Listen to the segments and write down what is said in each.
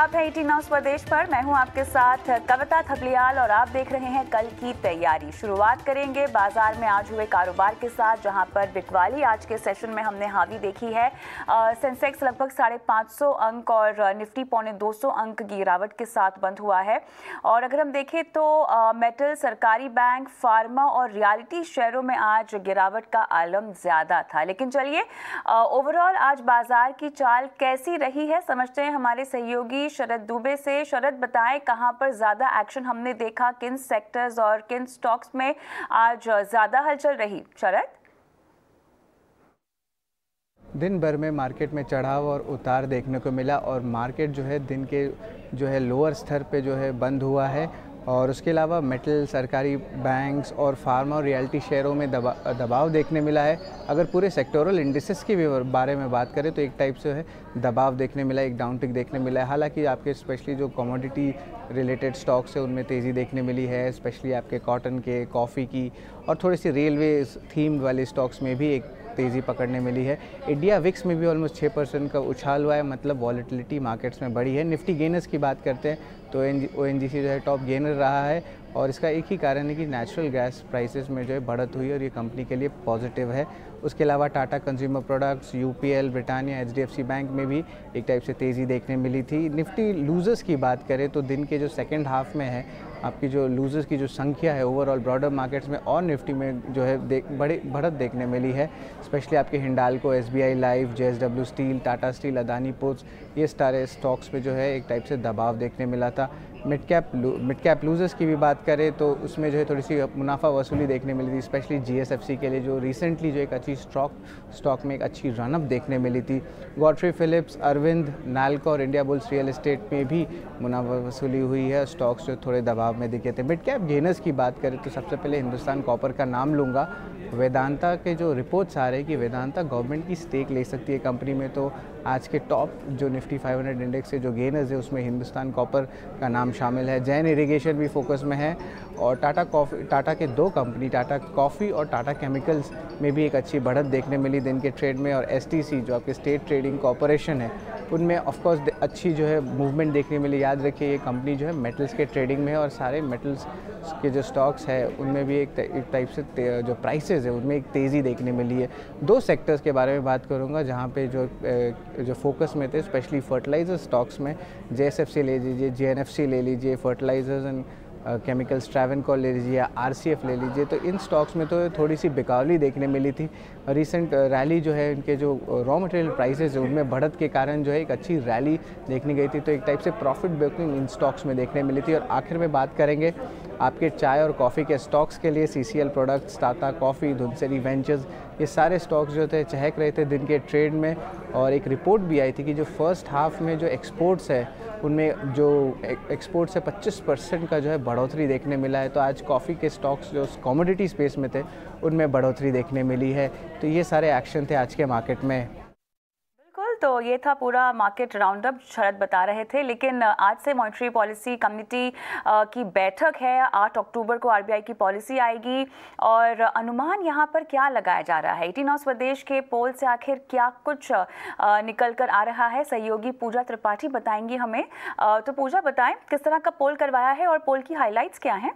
आप हैं 18 स्वदेश पर। मैं हूं आपके साथ कविता थपलियाल और आप देख रहे हैं कल की तैयारी। शुरुआत करेंगे बाजार में आज हुए कारोबार के साथ, जहां पर बिकवाली आज के सेशन में हमने हावी देखी है। सेंसेक्स लगभग 550 अंक और निफ्टी 250 अंक की गिरावट के साथ बंद हुआ है। और अगर हम देखें तो मेटल, सरकारी बैंक, फार्मा और रियलिटी शेयरों में आज गिरावट का आलम ज्यादा था। लेकिन चलिए ओवरऑल आज बाजार की चाल कैसी रही है समझते हैं हमारे सहयोगी शरद दुबे से। शरद, बताएं कहां पर ज्यादा एक्शन हमने देखा, किन सेक्टर्स और किन स्टॉक्स में आज ज्यादा हलचल रही। शरद, दिन भर में मार्केट में चढ़ाव और उतार देखने को मिला और मार्केट जो है दिन के लोअर स्तर पे बंद हुआ है। और उसके अलावा मेटल, सरकारी बैंक्स और फार्मा और रियलिटी शेयरों में दबाव देखने मिला है। अगर पूरे सेक्टोरल इंडिसेस के भी बारे में बात करें तो एक टाइप से दबाव देखने मिला, एक डाउनटिक देखने मिला है। हालांकि आपके स्पेशली जो कमोडिटी रिलेटेड स्टॉक्स है उनमें तेज़ी देखने मिली है, स्पेशली आपके कॉटन के, कॉफ़ी की और थोड़ी सी रेलवे थीम्ड वाले स्टॉक्स में भी एक तेज़ी पकड़ने मिली है। इंडिया विक्स में भी ऑलमोस्ट 6% का उछाल हुआ है, मतलब वॉलेटिलिटी मार्केट्स में बढ़ी है। निफ्टी गेनर्स की बात करते हैं तो ONGC टॉप गेनर रहा है और इसका एक ही कारण है कि नेचुरल गैस प्राइसेस में बढ़त हुई और ये कंपनी के लिए पॉजिटिव है। उसके अलावा Tata consumer products, UPL, Britannia, HDFC bank में भी एक टाइप से तेज़ी देखने मिली थी। निफ्टी लूजर्स की बात करें तो दिन के सेकेंड हाफ में है आपकी लूजर्स की संख्या है ओवरऑल ब्रॉडर मार्केट्स में और निफ्टी में बड़ी बढ़त देखने मिली है। स्पेशली आपके Hindalco, SBI life, JSW steel, Tata steel, Adani ports, ये सारे स्टॉक्स में एक टाइप से दबाव देखने मिला था। मिड कैप लूजर्स की भी बात करें तो उसमें थोड़ी सी मुनाफा वसूली देखने मिली थी, स्पेशली GSFC के लिए जो रिसेंटली एक अच्छी स्टॉक में एक अच्छी रनअप देखने मिली थी। गॉडफ्री फिलिप्स, अरविंद, नाल्को और इंडिया बुल्स रियल एस्टेट में भी मुनाफा वसूली हुई है। स्टॉक्स थोड़े दबाव में दिखे थे। मिड कैप गेनर्स की बात करें तो सबसे पहले हिंदुस्तान कॉपर का नाम लूँगा। वेदांता के रिपोर्ट्स आ रहे हैं कि वेदांता गवर्नमेंट की स्टेक ले सकती है कंपनी में, तो आज के टॉप निफ्टी 500 इंडेक्स से गेनर्स है उसमें हिंदुस्तान कॉपर का नाम शामिल है। जैन इरिगेशन भी फोकस में है और टाटा के दो कंपनी, टाटा कॉफ़ी और टाटा केमिकल्स में भी एक अच्छी बढ़त देखने मिली दिन के ट्रेड में। और STC जो आपके स्टेट ट्रेडिंग कॉरपोरेशन है उनमें ऑफकोर्स अच्छी मूवमेंट देखने मिली। याद रखिए ये कंपनी मेटल्स के ट्रेडिंग में है और सारे मेटल्स के स्टॉक्स है उनमें भी एक टाइप से प्राइसेस है उनमें एक तेज़ी देखने मिली है। दो सेक्टर्स के बारे में बात करूंगा जहां पे जो फोकस में थे, स्पेशली फर्टिलाइजर स्टॉक्स में JSFC ले लीजिए, JNFC ले लीजिए, फर्टिलाइजर्स एंड केमिकल्स, ट्रैवनकोर ले लीजिए, RCF ले लीजिए, तो इन स्टॉक्स में तो थोड़ी सी बिकावली देखने मिली थी। रिसेंट रैली इनके रॉ मटेरियल प्राइसेस है उनमें बढ़त के कारण एक अच्छी रैली देखने गई थी, तो एक टाइप से प्रॉफिट बुकिंग इन स्टॉक्स में देखने मिली थी। और आखिर में बात करेंगे आपके चाय और कॉफ़ी के स्टॉक्स के लिए CCL products, Tata Coffee, Dhunseri Ventures, ये सारे स्टॉक्स चहक रहे थे दिन के ट्रेड में। और एक रिपोर्ट भी आई थी कि फर्स्ट हाफ में एक्सपोर्ट्स है उनमें एक्सपोर्ट से 25% का बढ़ोतरी देखने मिला है। तो आज कॉफ़ी के स्टॉक्स कमोडिटी स्पेस में थे उनमें बढ़ोतरी देखने मिली है। तो ये सारे एक्शन थे आज के मार्केट में। तो ये था पूरा मार्केट राउंडअप शरद बता रहे थे। लेकिन आज से मॉनेटरी पॉलिसी कमेटी की बैठक है। 8 अक्टूबर को RBI की पॉलिसी आएगी और अनुमान यहाँ पर क्या लगाया जा रहा है। 18 स्वदेश के पोल से आखिर क्या कुछ निकल कर आ रहा है, सहयोगी पूजा त्रिपाठी बताएंगी हमें। तो पूजा बताएं किस तरह का पोल करवाया है और पोल की हाईलाइट्स क्या हैं।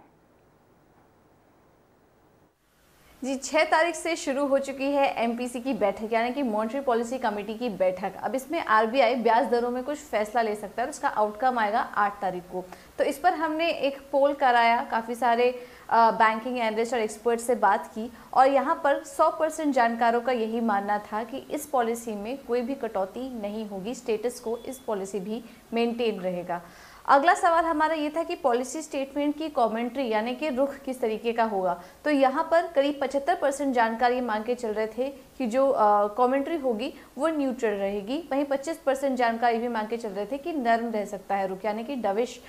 जी 6 तारीख से शुरू हो चुकी है MPC की बैठक, यानी कि मॉनेटरी पॉलिसी कमेटी की बैठक। अब इसमें RBI ब्याज दरों में कुछ फैसला ले सकता है और उसका आउटकम आएगा 8 तारीख को। तो इस पर हमने एक पोल कराया, काफ़ी सारे बैंकिंग एनालिस्ट और एक्सपर्ट से बात की और यहाँ पर 100% जानकारों का यही मानना था कि इस पॉलिसी में कोई भी कटौती नहीं होगी, स्टेटस को इस पॉलिसी भी मेंटेन रहेगा। अगला सवाल हमारा ये था कि पॉलिसी स्टेटमेंट की कमेंट्री यानी कि रुख किस तरीके का होगा। तो यहाँ पर करीब 75% जानकारी मांग के चल रहे थे कि जो कमेंट्री होगी वो न्यूट्रल रहेगी। वहीं 25% जानकारी भी मांग के चल रहे थे कि नर्म रह सकता है रुख, यानी कि डविश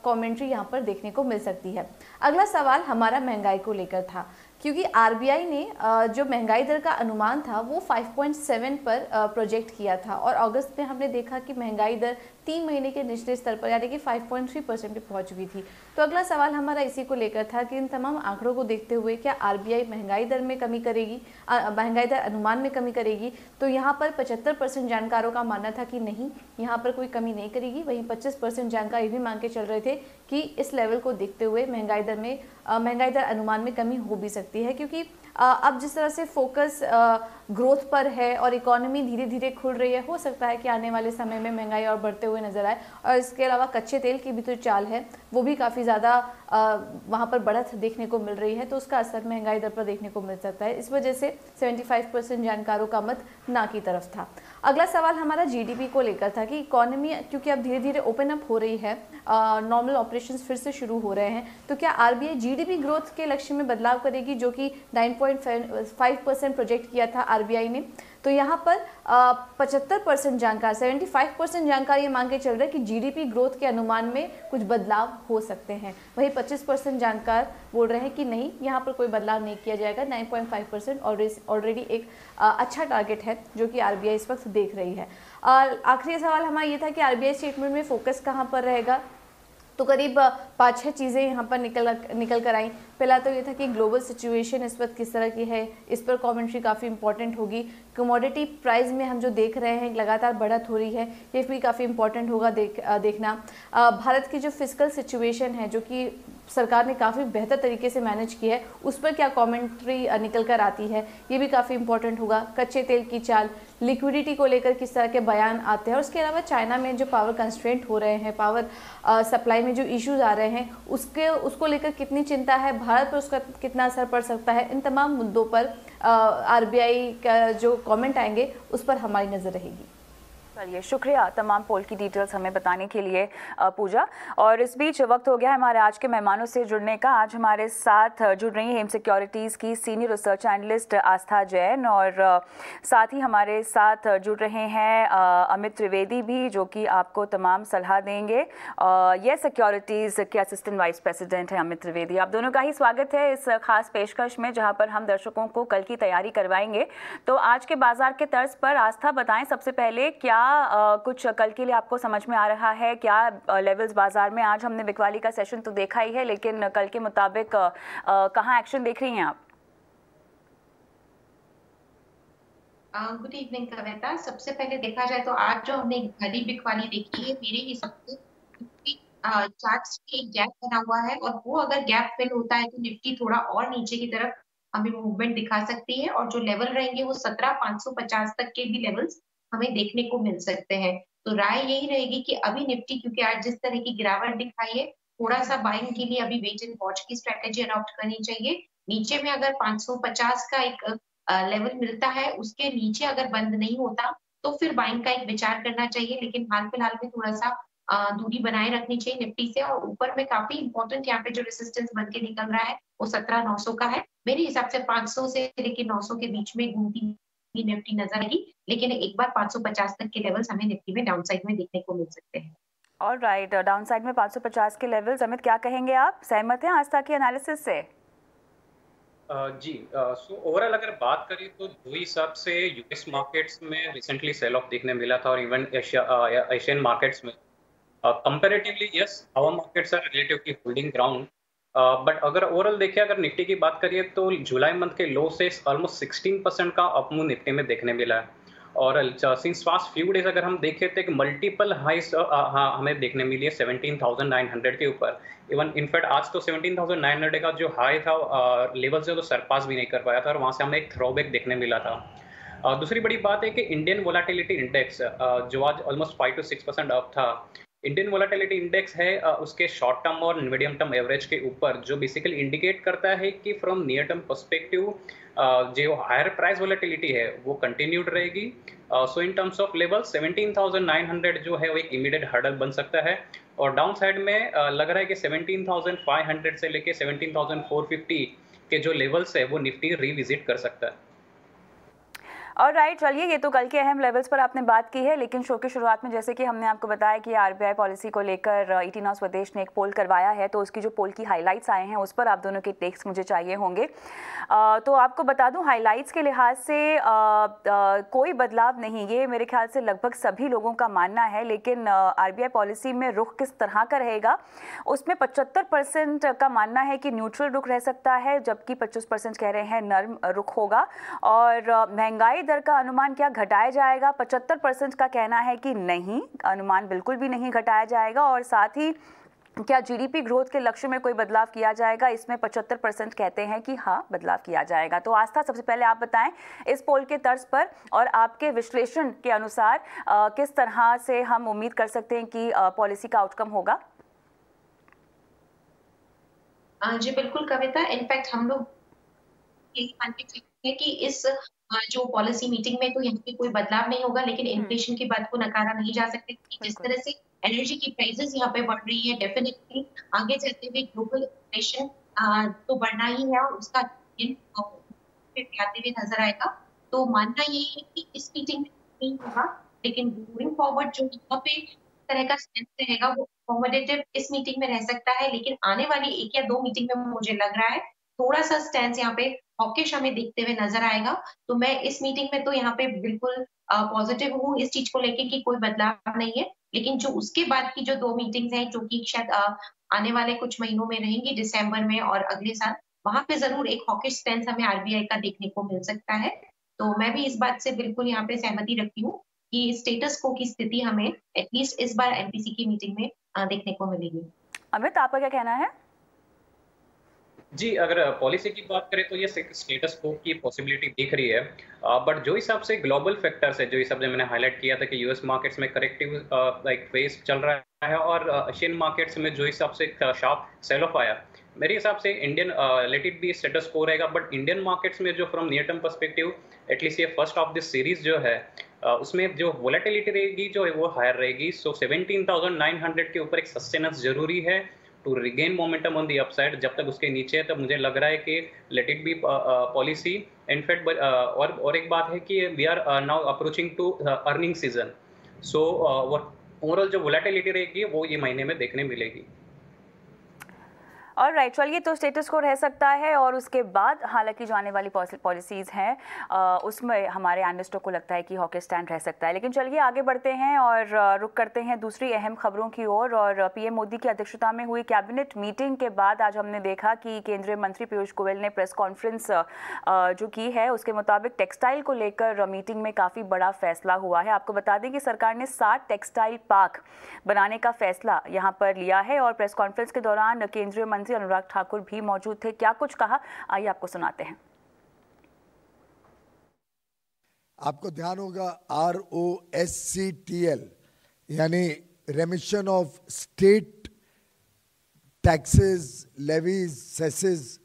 कमेंट्री यहाँ पर देखने को मिल सकती है। अगला सवाल हमारा महंगाई को लेकर था, क्योंकि RBI ने जो महंगाई दर का अनुमान था वो 5.7 पर प्रोजेक्ट किया था और अगस्त में हमने देखा कि महंगाई दर 3 महीने के निचले स्तर पर यानी कि 5.3% पे पहुंच चुकी थी। तो अगला सवाल हमारा इसी को लेकर था कि इन तमाम आंकड़ों को देखते हुए क्या आरबीआई महंगाई दर में कमी करेगी, महंगाई दर अनुमान में कमी करेगी? तो यहाँ पर 75% जानकारों का मानना था कि नहीं, यहाँ पर कोई कमी नहीं करेगी। वहीं 25% जानकार ये भी मांग के चल रहे थे कि इस लेवल को देखते हुए महंगाई दर अनुमान में कमी हो भी सकती है, क्योंकि अब जिस तरह से फोकस ग्रोथ पर है और इकोनॉमी धीरे धीरे खुल रही है, हो सकता है कि आने वाले समय में महंगाई और बढ़ते हुए नजर आए। और इसके अलावा कच्चे तेल की भी तो चाल है, वो भी काफ़ी ज़्यादा वहाँ पर बढ़त देखने को मिल रही है, तो उसका असर महंगाई दर पर देखने को मिल सकता है। इस वजह से 75% जानकारों का मत ना की तरफ था। अगला सवाल हमारा जीडीपी को लेकर था कि इकोनॉमी क्योंकि अब धीरे धीरे ओपन अप हो रही है, नॉर्मल ऑपरेशंस फिर से शुरू हो रहे हैं, तो क्या आरबीआई जीडीपी ग्रोथ के लक्ष्य में बदलाव करेगी, जो कि 9.5% प्रोजेक्ट किया था आरबीआई ने? तो यहाँ पर 75% जानकार 75% जानकार ये मांग के चल रहे हैं कि जीडीपी ग्रोथ के अनुमान में कुछ बदलाव हो सकते हैं। वही 25% जानकार बोल रहे हैं कि नहीं, यहाँ पर कोई बदलाव नहीं किया जाएगा। 9.5% ऑलरेडी एक अच्छा टारगेट है जो कि आरबीआई इस वक्त देख रही है। आखिरी सवाल हमारा ये था कि आरबीआई स्टेटमेंट में फोकस कहाँ पर रहेगा? तो करीब 5-6 चीज़ें यहाँ पर निकल कर आई। पहला तो ये था कि ग्लोबल सिचुएशन इस वक्त किस तरह की है, इस पर कमेंट्री काफ़ी इंपॉर्टेंट होगी। कमोडिटी प्राइस में हम जो देख रहे हैं लगातार बढ़त हो रही है, ये भी काफ़ी इंपॉर्टेंट होगा देखना। भारत की जो फिजिकल सिचुएशन है, जो कि सरकार ने काफ़ी बेहतर तरीके से मैनेज की है, उस पर क्या कमेंट्री निकल कर आती है, ये भी काफ़ी इंपॉर्टेंट होगा। कच्चे तेल की चाल, लिक्विडिटी को लेकर किस तरह के बयान आते हैं, और उसके अलावा चाइना में जो पावर कंस्ट्रेंट हो रहे हैं, पावर सप्लाई में जो इश्यूज आ रहे हैं, उसको लेकर कितनी चिंता है, भारत पर उसका कितना असर पड़ सकता है, इन तमाम मुद्दों पर आरबीआई का जो कमेंट आएंगे उस पर हमारी नज़र रहेगी। चलिए, शुक्रिया तमाम पोल की डिटेल्स हमें बताने के लिए पूजा। और इस बीच वक्त हो गया है हमारे आज के मेहमानों से जुड़ने का। आज हमारे साथ जुड़ रही हैं हेम सिक्योरिटीज़ की सीनियर रिसर्च एनालिस्ट आस्था जैन, और साथ ही हमारे साथ जुड़ रहे हैं अमित त्रिवेदी भी, जो कि आपको तमाम सलाह देंगे। ये सिक्योरिटीज़ के असिस्टेंट वाइस प्रेसिडेंट हैं अमित त्रिवेदी। आप दोनों का ही स्वागत है इस खास पेशकश में, जहाँ पर हम दर्शकों को कल की तैयारी करवाएंगे। तो आज के बाजार के तर्ज पर आस्था बताएं, सबसे पहले क्या कुछ कल के लिए आपको समझ में आ रहा है? क्या लेवल्स बाजार में, आज हमने बिकवाली का सेशन तो देखा ही है, लेकिन कल के मुताबिक कहाँ एक्शन देख रही हैं आप? गुड इवनिंग कविता। सबसे पहले देखा जाए तो आज जो हमने घड़ी बिकवाली देखी है, मेरे हिसाब से चार्ट्स में एक गैप बना हुआ है, और वो अगर गैप फिल होता है तो निफ्टी थोड़ा और नीचे की तरफ हमें मूवमेंट दिखा सकती है, और जो लेवल रहेंगे वो 17,550 तक के भी लेवल्स हमें देखने को मिल सकते हैं। तो राय यही रहेगी कि अभी निफ्टी क्योंकि आज जिस तरह की गिरावट दिखाई है, थोड़ा सा बाइंग के लिए अभी वेट एंड वॉच की स्ट्रेटेजी अडॉप्ट करनी चाहिए। नीचे में अगर 550 का एक लेवल मिलता है, उसके नीचे अगर बंद नहीं होता तो फिर बाइंग का एक विचार करना चाहिए, लेकिन हाल फिलहाल में थोड़ा सा दूरी बनाए रखनी चाहिए निफ्टी से। और ऊपर में काफी इंपॉर्टेंट यहाँ पे जो रेसिस्टेंस बन के निकल रहा है वो 17,900 का है। मेरे हिसाब से 500 से लेके 900 के बीच में घूमती निफ्टी नजर आएगी, लेकिन एक बार 550 तक के लेवल्स हमें निफ्टी में डाउन साइड में देखने को मिल सकते हैं। ऑलराइट, डाउन साइड में 550 के लेवल्स। अमित, क्या कहेंगे आप, सहमत हैं आस्था की एनालिसिस से? जी, सो ओवरऑल अगर बात करें तो जो हिसाब से यूएस मार्केट्स में रिसेंटली सेल ऑफ देखने मिला था, और इवन एशियन मार्केट्स में comparatively yes, our markets are relatively holding ground. But अगर ओवरऑल देखिए, अगर निफ्टी की बात करिए तो जुलाई मंथ के लो से ऑलमोस्ट 16% का अपमूव निफ्टी में देखने मिला है। और सिंस पास्ट फ्यू डेज अगर हम देखें तो एक मल्टीपल हाइस हमें देखने मिली है 17,900 के ऊपर। इवन इनफैक्ट आज तो 17,900 का जो हाई था लेवल से तो सरपास भी नहीं कर पाया था, और वहाँ से हमें एक थ्रोबैक देखने मिला था। दूसरी बड़ी बात है कि इंडियन वोलाटिलिटी इंडेक्स जो आज ऑलमोस्ट 5 to 6% अप था। इंडियन वोलाटिलिटी इंडेक्स है उसके शॉर्ट टर्म और मीडियम टर्म एवरेज के ऊपर, जो बेसिकली इंडिकेट करता है कि फ्रॉम नियर टर्म पर्सपेक्टिव जो हायर प्राइस वोलेटिलिटी है वो कंटिन्यूड रहेगी। सो इन टर्म्स ऑफ लेवल 17,900 जो है वो एक इमीडिएट हर्डल बन सकता है, और डाउन साइड में लग रहा है कि 17,500 से लेके 17,450 के जो लेवल्स है वो निफ्टी रिविजिट कर सकता है। और राइट, चलिए ये तो कल के अहम लेवल्स पर आपने बात की है, लेकिन शो की शुरुआत में जैसे कि हमने आपको बताया कि आरबीआई पॉलिसी को लेकर ईटी नाउ स्वदेश ने एक पोल करवाया है, तो उसकी जो पोल की हाइलाइट्स आए हैं उस पर आप दोनों के टेक्स्ट मुझे चाहिए होंगे। तो आपको बता दूं, हाइलाइट्स के लिहाज से कोई बदलाव नहीं, ये मेरे ख्याल से लगभग सभी लोगों का मानना है। लेकिन आरबीआई पॉलिसी में रुख किस तरह का रहेगा, उसमें 75% का मानना है कि न्यूट्रल रुख रह सकता है, जबकि 25% कह रहे हैं नर्म रुख होगा। और महंगाई दर का अनुमान क्या घटाया जाएगा, 75% का कहना है कि नहीं, अनुमान बिल्कुल भी नहीं घटाया जाएगा। और साथ ही क्या जीडीपी ग्रोथ के लक्ष्य में कोई बदलाव किया जाएगा, इसमें 75% कहते हैं कि हाँ बदलाव किया जाएगा। तो आस्था, सबसे पहले आप बताएं इस पोल के तर्ज पर और आपके विश्लेषण के अनुसार किस तरह से हम उम्मीद कर सकते हैं कि पॉलिसी का आउटकम होगा। जी बिल्कुल कविता, इनफैक्ट हम लोग यही मानते हैं कि इस जो पॉलिसी मीटिंग में तो यहाँ पे कोई बदलाव नहीं होगा, लेकिन इन्फ्लेशन की बात को नकारा नहीं जा सकता कि जिस तरह से एनर्जी की प्राइसेस यहाँ पे बढ़ रही है, डेफिनेटली आगे चलते हुए ग्लोबल इन्फ्लेशन तो बढ़ना ही है और उसका आते हुए नजर आएगा। तो मानना ये है कि इस मीटिंग में नहीं होगा, लेकिन गोइंग फॉरवर्ड जो यहाँ पे तरह का स्टैंड रहेगा वो अकोमोडेटिव इस मीटिंग में रह सकता है, लेकिन आने वाली 1 या 2 मीटिंग में मुझे लग रहा है थोड़ा सा स्टैंड यहाँ पे हॉकिश हमें देखते हुए नजर आएगा। तो मैं इस मीटिंग में तो यहाँ पे बिल्कुल पॉजिटिव हूँ इस चीज को लेके कि कोई बदलाव नहीं है, लेकिन जो उसके बाद की जो 2 मीटिंग्स हैं जो कि शायद आने वाले कुछ महीनों में रहेंगी, दिसंबर में और अगले साल, वहां पे जरूर एक हॉकिश स्टैंड हमें आरबीआई का देखने को मिल सकता है। तो मैं भी इस बात से बिल्कुल यहाँ पे सहमति रखती हूँ कि स्टेटस को की स्थिति हमें एटलीस्ट इस बार एमपीसी की मीटिंग में देखने को मिलेगी। अमित, आपका क्या कहना है? जी, अगर पॉलिसी की बात करें तो ये स्टेटस को की पॉसिबिलिटी दिख रही है, बट जो हिसाब से ग्लोबल फैक्टर्स है, जो हिसाब से मैंने हाईलाइट किया था कि यूएस मार्केट्स में करेक्टिव लाइक फेज चल रहा है और एशियन मार्केट्स में जो हिसाब से शार्प सेल ऑफ आया, मेरे हिसाब से Indian late it B status को रहेगा। बट इंडियन मार्केट्स में जो from near term perspective at least ये फर्स्ट ऑफ दिस सीरीज जो है उसमें जो वोलेटिलिटी रहेगी जो है वो हायर रहेगी। सो 17,900 के ऊपर एक सस्टेनेंस जरूरी है to regain momentum on the upside. जब तक उसके नीचे है तब मुझे लग रहा है कि let it be policy in fact. और एक बात है कि we are now approaching to earning season, so overall जो वोलेटिलिटी रहेगी वो ये महीने में देखने मिलेगी। और राइट, चलिए तो स्टेटस को रह सकता है और उसके बाद हालांकि जो आने वाली पॉलिसीज़ हैं उसमें हमारे एनालिस्टों को लगता है कि हॉकी स्टैंड रह सकता है। लेकिन चलिए आगे बढ़ते हैं और रुख करते हैं दूसरी अहम खबरों की ओर। और पीएम मोदी की अध्यक्षता में हुई कैबिनेट मीटिंग के बाद आज हमने देखा कि केंद्रीय मंत्री पीयूष गोयल ने प्रेस कॉन्फ्रेंस जो की है, उसके मुताबिक टेक्सटाइल को लेकर मीटिंग में काफ़ी बड़ा फैसला हुआ है। आपको बता दें कि सरकार ने 60 टेक्सटाइल पार्क बनाने का फैसला यहाँ पर लिया है और प्रेस कॉन्फ्रेंस के दौरान केंद्रीय मंत्री अनुराग ठाकुर भी मौजूद थे। क्या कुछ कहा, आइए आपको सुनाते हैं। आपको ध्यान होगा ROSCTL यानी रेमिशन ऑफ स्टेट टैक्सेस, लेवीज, सेसेस,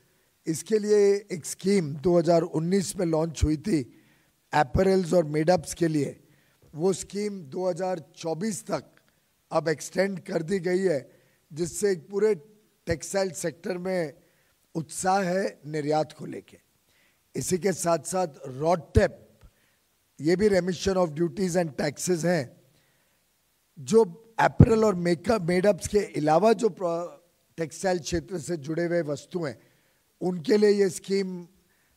इसके लिए एक स्कीम 2019 में लॉन्च हुई थी एपरल्स और मेडअप्स के लिए। वो स्कीम 2024 तक अब एक्सटेंड कर दी गई है, जिससे एक पूरे टेक्सटाइल सेक्टर में उत्साह है निर्यात को लेके। इसी के साथ साथ रॉडटेप, ये भी रेमिशन ऑफ ड्यूटीज एंड टैक्सेस हैं। जो एपरल और मेडअप्स के अलावा जो टेक्सटाइल क्षेत्र से जुड़े हुए वस्तु हैं उनके लिए ये स्कीम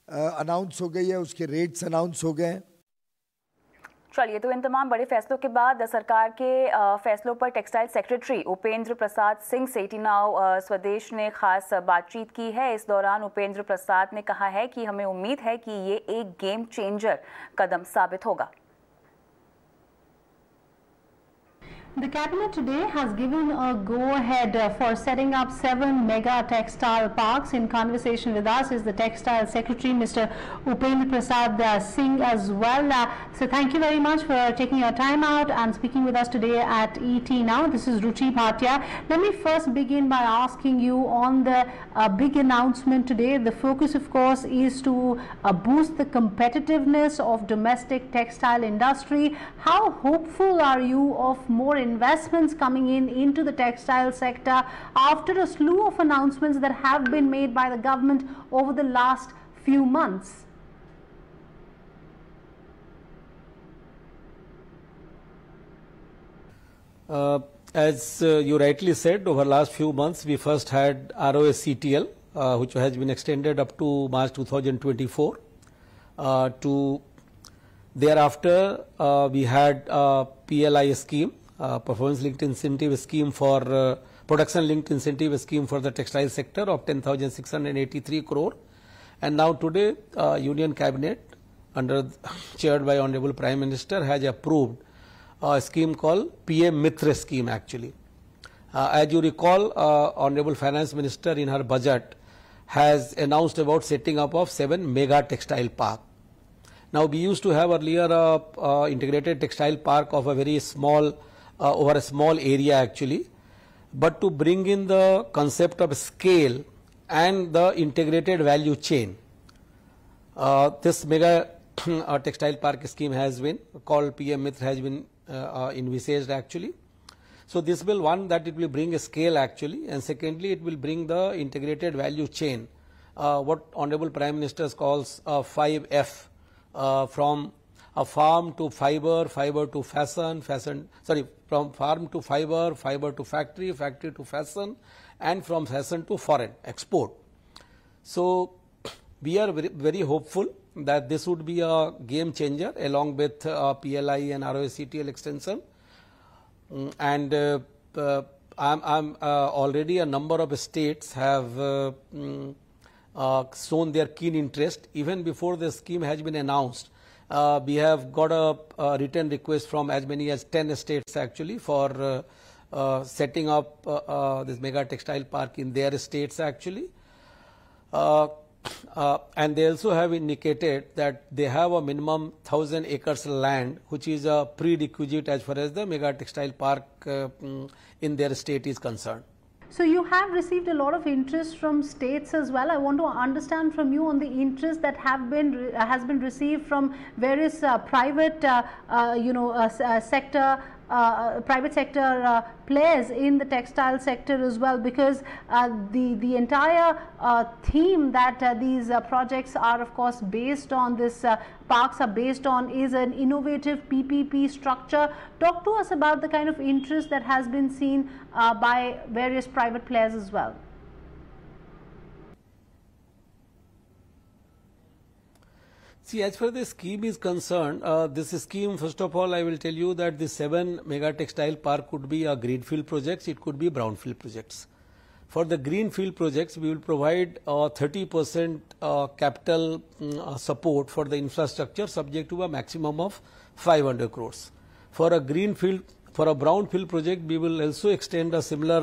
अनाउंस हो गई है, उसके रेट्स अनाउंस हो गए हैं। चलिए, तो इन तमाम बड़े फैसलों के बाद सरकार के फैसलों पर टेक्सटाइल सेक्रेटरी उपेंद्र प्रसाद सिंह से ईटी नाउ स्वदेश ने खास बातचीत की है। इस दौरान उपेंद्र प्रसाद ने कहा है कि हमें उम्मीद है कि ये एक गेम चेंजर कदम साबित होगा। The cabinet today has given a go-ahead for setting up 7 mega textile parks. In conversation with us is the Textile Secretary, Mr. Upendra Prasad Singh as well. So thank you very much for taking your time out and speaking with us today at ET Now. This is Ruchi Bhatia. Let me first begin by asking you on the big announcement today. The focus, of course, is to boost the competitiveness of domestic textile industry. How hopeful are you of more investments coming into the textile sector after a slew of announcements that have been made by the government over the last few months? As you rightly said, over last few months, we first had ROSCTL, which has been extended up to March 2024. To thereafter, we had PLI scheme, performance linked incentive scheme for production linked incentive scheme for the textile sector of 10,683 crore. And now today, Union Cabinet, chaired by Honorable Prime Minister, has approved a scheme called PM Mitra scheme actually. As you recall, Honorable Finance Minister in her budget has announced about setting up of 7 mega textile park. Now we used to have earlier a integrated textile park of a very small, over a small area actually, but to bring in the concept of scale and the integrated value chain, this mega textile park scheme has been called PM Mitra has been envisaged actually. So this will, one, that it will bring a scale actually, and secondly it will bring the integrated value chain, what Honorable Prime Minister calls 5F, from a farm to fiber, fiber to fashion, from farm to fiber, fiber to factory, factory to fashion, and from fashion to foreign export. So we are very hopeful that this would be a game changer along with PLI and ROSCTL extension. And I'm already a number of states have shown their keen interest. Even before the scheme has been announced, we have got a written request from as many as 10 states actually for setting up this mega textile park in their states actually. And they also have indicated that they have a minimum 1,000 acres land, which is a prerequisite as far as the mega textile park in their state is concerned. So you have received a lot of interest from states as well. I want to understand from you on the interest that has been received from various private sector private sector players in the textile sector as well, because the entire theme that these projects are of course based on, this parks are based on, is an innovative PPP structure. Talk to us about the kind of interest that has been seen by various private players as well. See, as far as the scheme is concerned, this scheme, first of all, I will tell you that the 7 mega textile park could be a greenfield projects, it could be brownfield projects. For the greenfield projects, we will provide 30% capital support for the infrastructure subject to a maximum of 500 crores. For a greenfield, for a brownfield project, we will also extend a similar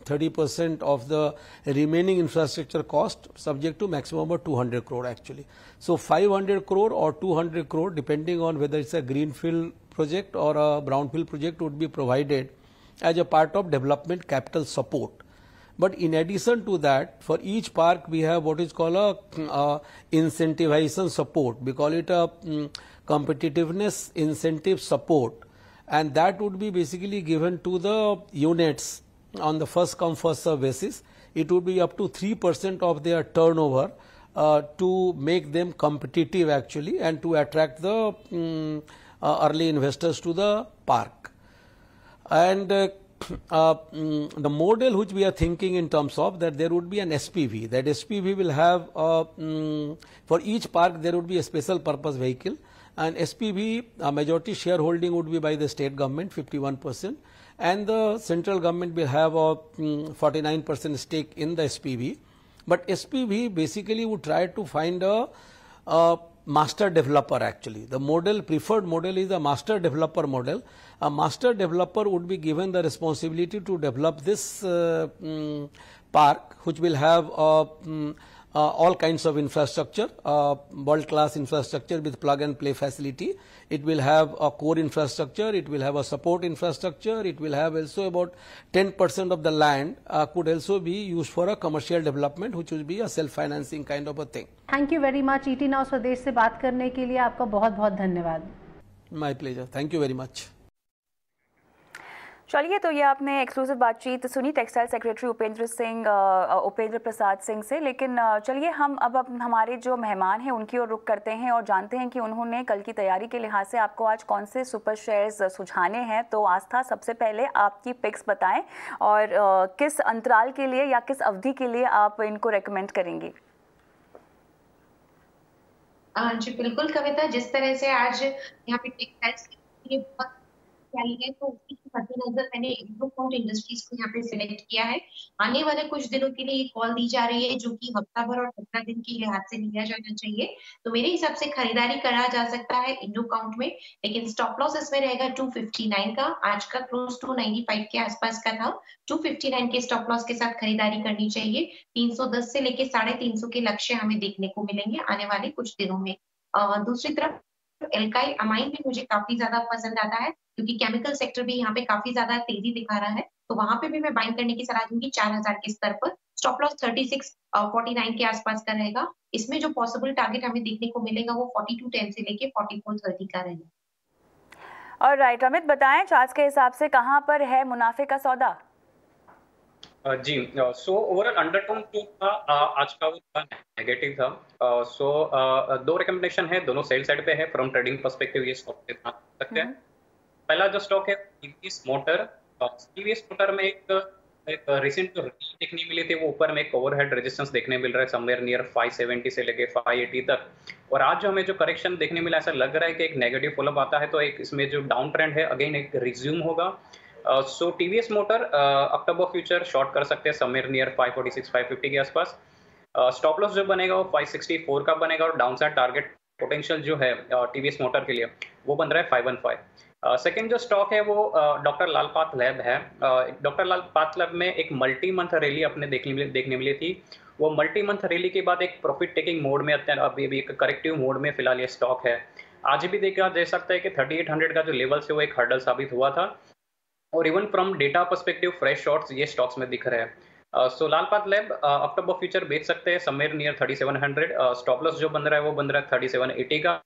30% of the remaining infrastructure cost subject to maximum of 200 crore actually. So 500 crore or 200 crore depending on whether it's a greenfield project or a brownfield project would be provided as a part of development capital support. But in addition to that, for each park we have what is called a incentivization support. We call it a competitiveness incentive support, and that would be basically given to the units on the first come first serve basis. It would be up to 3% of their turnover to make them competitive actually and to attract the early investors to the park. And the model which we are thinking in terms of that there would be an SPV. That SPV will have for each park there would be a special purpose vehicle, and SPV majority shareholding would be by the state government 51%, and the central government will have a 49% stake in the SPV. But SPV basically would try to find a master developer actually. The model, preferred model is a master developer model. A master developer would be given the responsibility to develop this park, which will have all kinds of infrastructure, world class infrastructure with plug and play facility. It will have a core infrastructure, it will have a support infrastructure, it will have also about 10% of the land could also be used for a commercial development, which will be a self financing kind of a thing. Thank you very much. ET Now स्वदेश से बात करने के लिए आपका बहुत बहुत धन्यवाद. My pleasure. Thank you very much. चलिए, तो ये आपने एक्सक्लूसिव बातचीत सुनी टेक्सटाइल सेक्रेटरी उपेंद्र प्रसाद सिंह से। लेकिन चलिए हम अब हमारे जो मेहमान हैं उनकी ओर रुख करते हैं और जानते हैं कि उन्होंने कल की तैयारी के लिहाज से आपको आज कौन से सुपर शेयर्स सुझाने हैं। तो आस्था, सबसे पहले आपकी पिक्स बताएं और किस अंतराल के लिए या किस अवधि के लिए आप इनको रेकमेंड करेंगी? जी बिल्कुल कविता, जिस तरह से आज यहाँ पे टेक्सटाइल्स की बहुत आई है तो उसी के मद्देनजर मैंने इंडोकाउंट इंडस्ट्रीज को यहाँ पे सिलेक्ट किया है। आने वाले कुछ दिनों के लिए कॉल दी जा रही है जो कि हफ्ता भर और 15 दिन के लिहाज से लिया जाना चाहिए। तो मेरे हिसाब से खरीदारी करा जा सकता है इंडोकाउंट में, लेकिन स्टॉप लॉस इसमें रहेगा 259 का। आज का क्लोज 295 के आसपास का था। 259 के स्टॉप लॉस के साथ खरीदारी करनी चाहिए। 310 से लेके 350 के लक्ष्य हमें देखने को मिलेंगे आने वाले कुछ दिनों में। दूसरी तरफ एल्काइल अमाइन भी मुझे काफी ज्यादा पसंद आता है क्योंकि केमिकल सेक्टर भी यहाँ पे काफी ज्यादा तेजी दिखा रहा है, तो वहां पे भी मैं बाइंग करने की सलाह दूंगी 4000 के स्तर पर। स्टॉप लॉस 3649 के आसपास का रहेगा। इसमें जो पॉसिबल टारगेट हमें देखने को मिलेगा वो 4210 से लेके 4430 का रहेगा। और राइट, अमित बताएं चार्ट्स के हिसाब से कहाँ पर है मुनाफे का सौदा? जी, सो ओवरऑल अंडरटोन जो था आज का वो था नेगेटिव था। दो रिकमेंडेशन है, दोनों सेल साइड पे है। फ्रॉम ट्रेडिंग पर्सपेक्टिव ये स्टॉक पे ध्यान रख सकते हैं। पहला जो स्टॉक है टीवीएस मोटर। टीवीएस मोटर में एक रिसेंट जो देखने मिली थी, वो ऊपर में एक ओवरहेड रेजिस्टेंस देखने मिल रहा है समवेयर नियर 570 से लेके 580 तक। और आज जो हमें जो करेक्शन देखने मिला, ऐसा लग रहा है कि एक नेगेटिव फॉलोअप आता है, तो एक इसमें जो डाउन ट्रेंड है अगेन एक रिज्यूम होगा। सो टीवीएस मोटर अक्टूबर फ्यूचर शॉर्ट कर सकते हैं समवेयर नियर 546 550 के आसपास। स्टॉप लॉस जो बनेगा वो 564 का बनेगा और डाउन साइड टारगेट पोटेंशियल जो है टीवीएस मोटर के लिए वो बन रहा है 515। सेकेंड जो स्टॉक है वो डॉक्टर लाल पाथ लैब है। डॉक्टर लाल पाथ लैब में एक मल्टी मंथ रैली अपने देखने मिली थी। वो मल्टी मंथ रैली के बाद एक प्रॉफिट टेकिंग मोड में अभी एक करेक्टिव मोड में फिलहाल ये स्टॉक है। आज भी देखा जा सकता है कि 3800 का जो लेवल है वो एक हर्डल साबित हुआ था और even from data perspective fresh shorts ये स्टॉक्स में दिख रहे हैं। सो लाल पाथ लैब अक्टूबर फ्यूचर बेच सकते हैं समवेयर नियर 3700। स्टॉप लॉस जो बन रहा है वो बन रहा है 3780 का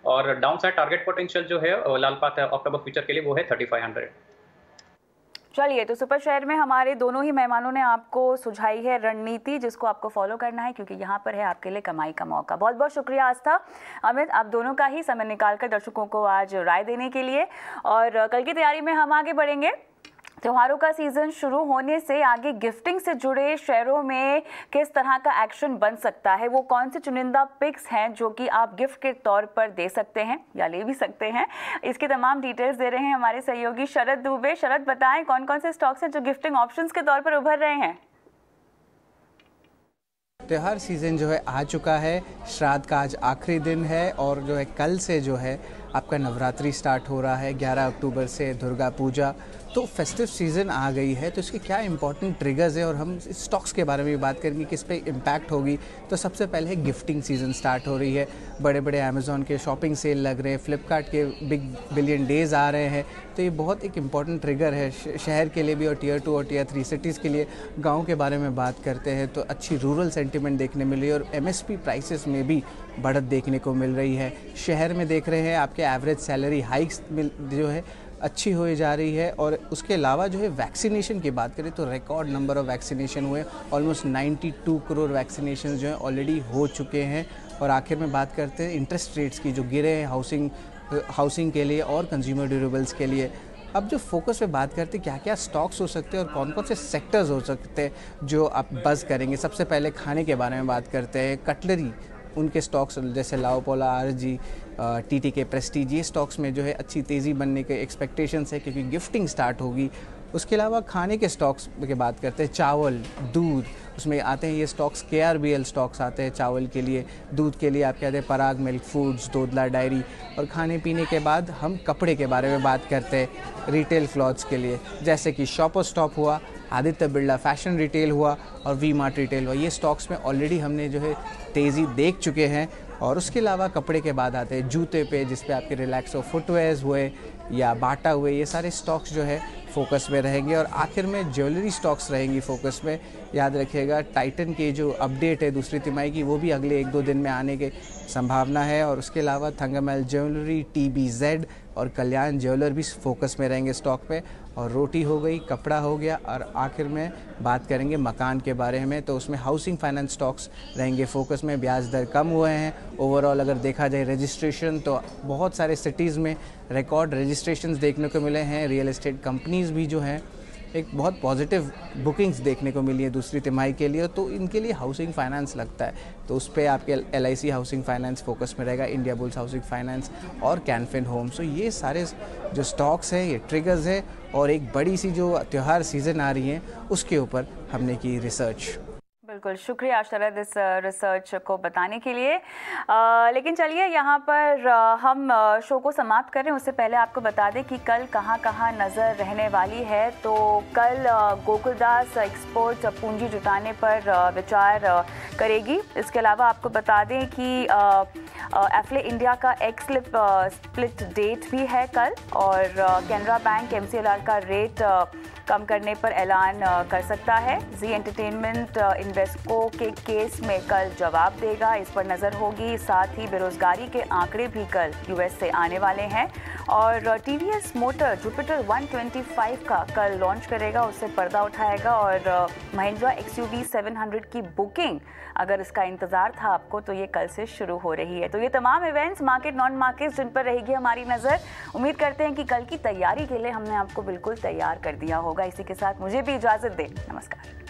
और डाउन साइड टारगेट पोटेंशियल जो है लाल पाथ अक्टूबर फ्यूचर के लिए वो है 3500। चलिए, तो सुपर शेयर में हमारे दोनों ही मेहमानों ने आपको सुझाई है रणनीति जिसको आपको फॉलो करना है क्योंकि यहाँ पर है आपके लिए कमाई का मौका। बहुत बहुत शुक्रिया आस्था, अमित, आप दोनों का ही समय निकालकर दर्शकों को आज राय देने के लिए। और कल की तैयारी में हम आगे बढ़ेंगे। त्योहारों का सीजन शुरू होने से आगे गिफ्टिंग से जुड़े शेयरों में किस तरह का एक्शन बन सकता है, वो कौन से चुनिंदा पिक्स हैं जो कि आप गिफ्ट के तौर पर दे सकते हैं या ले भी सकते हैं, इसकी तमाम डिटेल्स दे रहे हैं हमारे सहयोगी शरद दुबे। शरद, बताएं कौन कौन से स्टॉक्स हैं जो गिफ्टिंग ऑप्शंस के तौर पर उभर रहे हैं? त्यौहार सीज़न जो है आ चुका है। श्राद्ध का आज आखिरी दिन है और जो है कल से जो है आपका नवरात्रि स्टार्ट हो रहा है, 11 अक्टूबर से दुर्गा पूजा। तो फेस्टिव सीज़न आ गई है, तो इसके क्या इंपॉर्टेंट ट्रिगर्स है और हम स्टॉक्स के बारे में बात करेंगे किस पे इम्पैक्ट होगी। तो सबसे पहले है गिफ्टिंग सीज़न स्टार्ट हो रही है। बड़े बड़े अमेज़ॉन के शॉपिंग सेल लग रहे हैं, फ्लिपकार्ट के बिग बिलियन डेज़ आ रहे हैं। तो ये बहुत एक इम्पॉर्टेंट ट्रिगर है शहर के लिए भी और टियर 2 और टियर 3 सिटीज़ के लिए। गाँव के बारे में बात करते हैं तो अच्छी रूरल सेंटिमेंट देखने मिल रही है और MSP प्राइसेस में भी बढ़त देखने को मिल रही है। शहर में देख रहे हैं आपके एवरेज सैलरी हाइक्स जो है अच्छी हो जा रही है। और उसके अलावा जो है वैक्सीनेशन की बात करें तो रिकॉर्ड नंबर ऑफ वैक्सीनेशन हुए, ऑलमोस्ट 92 करोड़ वैक्सीनेशन जो हैं ऑलरेडी हो चुके हैं। और आखिर में बात करते हैं इंटरेस्ट रेट्स की जो गिरे हैं हाउसिंग के लिए और कंज्यूमर ड्यूरेबल्स के लिए। अब जो फोकस पे बात करते हैं क्या क्या स्टॉक्स हो सकते हैं और कौन कौन से सेक्टर्स हो सकते हैं जो आप बज़ करेंगे। सबसे पहले खाने के बारे में बात करते हैं। कटलरी, उनके स्टॉक्स जैसे लाओपोला, RG, TTK प्रेस्टीज, ये स्टॉक्स में जो है अच्छी तेज़ी बनने के एक्सपेक्टेशंस है क्योंकि गिफ्टिंग स्टार्ट होगी। उसके अलावा खाने के स्टॉक्स की बात करते हैं, चावल, दूध, उसमें आते हैं ये स्टॉक्स KRBL स्टॉक्स आते हैं चावल के लिए। दूध के लिए आप कहते हैं पराग मिल्क फूड्स, दोदला डायरी। और खाने पीने के बाद हम कपड़े के बारे में बात करते हैं, रिटेल क्लॉथ्स के लिए, जैसे कि शॉपर स्टॉप हुआ, आदित्य बिरला फैशन रिटेल हुआ और V-Mart रिटेल हुआ। ये स्टॉक्स में ऑलरेडी हमने जो है तेज़ी देख चुके हैं। और उसके अलावा कपड़े के बाद आते हैं जूते पे, जिस पे आपके रिलैक्सो फुटवेयर्स हुए या बाटा हुए, ये सारे स्टॉक्स जो है फोकस में रहेंगे। और आखिर में ज्वेलरी स्टॉक्स रहेंगी फोकस में। याद रखिएगा टाइटन की जो अपडेट है दूसरी तिमाही की वो भी अगले 1-2 दिन में आने की संभावना है। और उसके अलावा थंगमैल ज्वेलरी, TBZ और कल्याण ज्वेलर भी फोकस में रहेंगे स्टॉक पे। और रोटी हो गई, कपड़ा हो गया, और आखिर में बात करेंगे मकान के बारे में। तो उसमें हाउसिंग फाइनेंस स्टॉक्स रहेंगे फोकस में। ब्याज दर कम हुए हैं। ओवरऑल अगर देखा जाए रजिस्ट्रेशन, तो बहुत सारे सिटीज़ में रिकॉर्ड रजिस्ट्रेशंस देखने को मिले हैं। रियल एस्टेट कंपनीज़ भी जो हैं एक बहुत पॉजिटिव बुकिंग्स देखने को मिली है दूसरी तिमाही के लिए, तो इनके लिए हाउसिंग फाइनेंस लगता है। तो उस पर आपके LIC हाउसिंग फाइनेंस फोकस में रहेगा, इंडिया बुल्स हाउसिंग फाइनेंस और कैनफिन होम्स। तो ये सारे जो स्टॉक्स हैं, ये ट्रिगर्स है, और एक बड़ी सी जो त्यौहार सीज़न आ रही है उसके ऊपर हमने की रिसर्च। बिल्कुल, शुक्रिया शरद इस रिसर्च को बताने के लिए। लेकिन चलिए यहाँ पर हम शो को समाप्त करें उससे पहले आपको बता दें कि कल कहाँ कहाँ नज़र रहने वाली है। तो कल गोकुलदास एक्सपोर्ट पूंजी जुटाने पर विचार करेगी। इसके अलावा आपको बता दें कि एफले इंडिया का एक्स स्प्लिट डेट भी है कल, और कैनरा बैंक MCLR का रेट कम करने पर ऐलान कर सकता है। जी एंटरटेनमेंट इन्वेस्को के केस में कल जवाब देगा, इस पर नज़र होगी। साथ ही बेरोजगारी के आंकड़े भी कल US से आने वाले हैं। और TVS मोटर जुपिटर 125 का कल लॉन्च करेगा, उससे पर्दा उठाएगा। और महिंद्रा XUV 700 की बुकिंग, अगर इसका इंतज़ार था आपको, तो ये कल से शुरू हो रही है। तो ये तमाम इवेंट्स, मार्केट नॉन मार्केट, जिन पर रहेगी हमारी नज़र। उम्मीद करते हैं कि कल की तैयारी के लिए हमने आपको बिल्कुल तैयार कर दिया होगा। इसी के साथ मुझे भी इजाज़त दें। नमस्कार।